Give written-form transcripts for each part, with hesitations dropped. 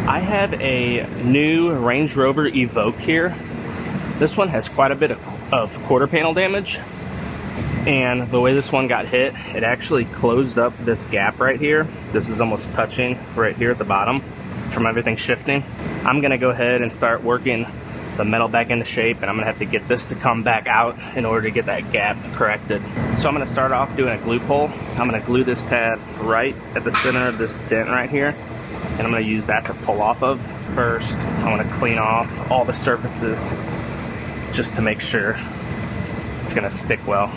I have a new Range Rover Evoque here. This one has quite a bit of quarter panel damage, and the way this one got hit, it actually closed up this gap right here. This is almost touching right here at the bottom from everything shifting. I'm gonna go ahead and start working the metal back into shape, and I'm gonna have to get this to come back out in order to get that gap corrected. So I'm gonna start off doing a glue pull. I'm gonna glue this tab right at the center of this dent right here, and I'm gonna use that to pull off of. First, I wanna clean off all the surfaces just to make sure it's gonna stick well.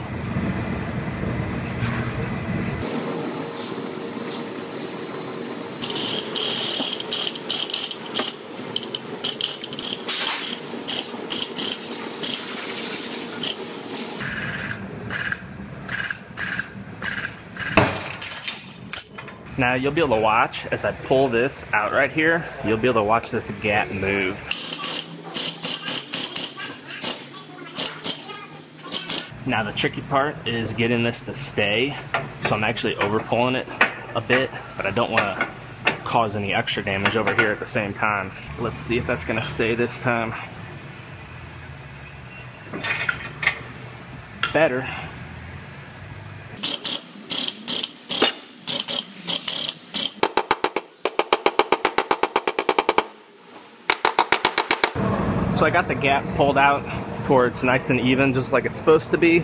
Now you'll be able to watch as I pull this out right here, you'll be able to watch this gap move. Now the tricky part is getting this to stay, so I'm actually over pulling it a bit, but I don't want to cause any extra damage over here at the same time. Let's see if that's going to stay this time. Better. So I got the gap pulled out towards nice and even, just like it's supposed to be.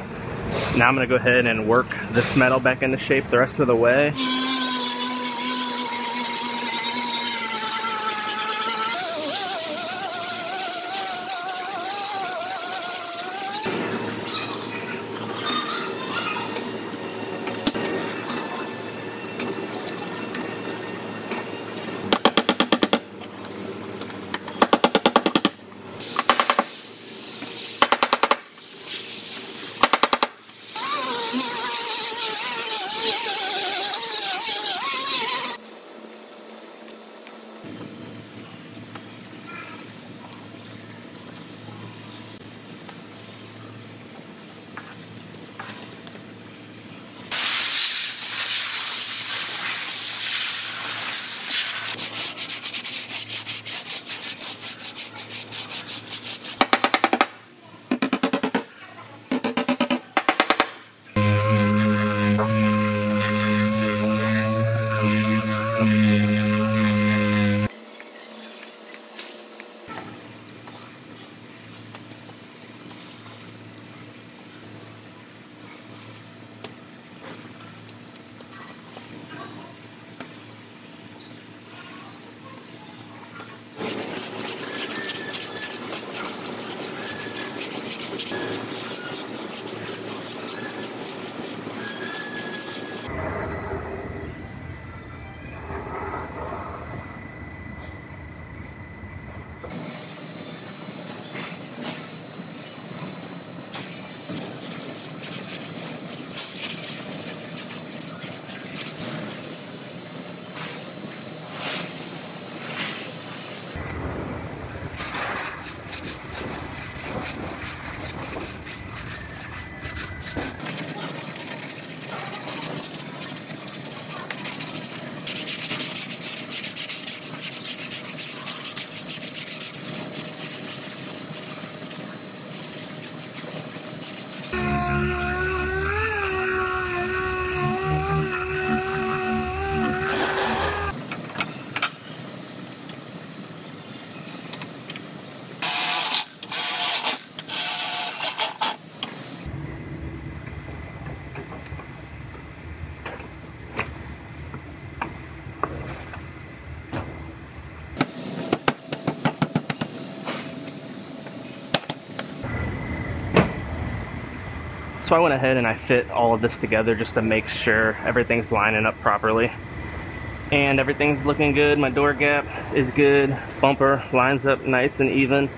Now I'm gonna go ahead and work this metal back into shape the rest of the way. So I went ahead and I fit all of this together just to make sure everything's lining up properly. And everything's looking good. My door gap is good. Bumper lines up nice and even,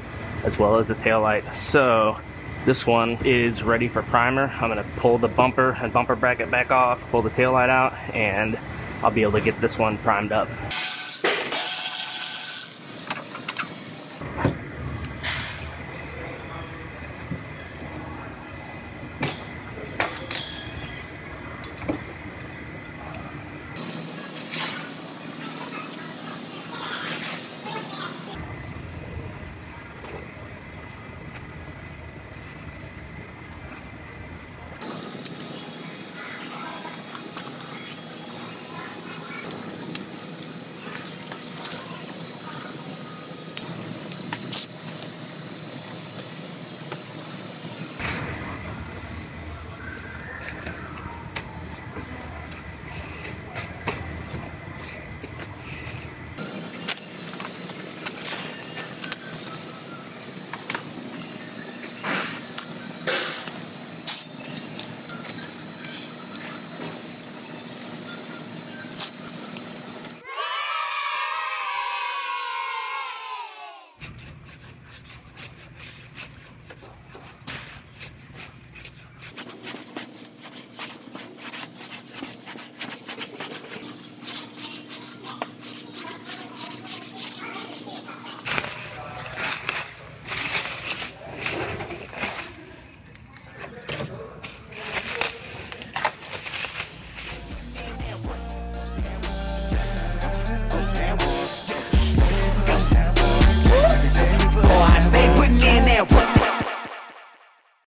as well as the taillight. So this one is ready for primer. I'm gonna pull the bumper and bumper bracket back off, pull the taillight out, and I'll be able to get this one primed up.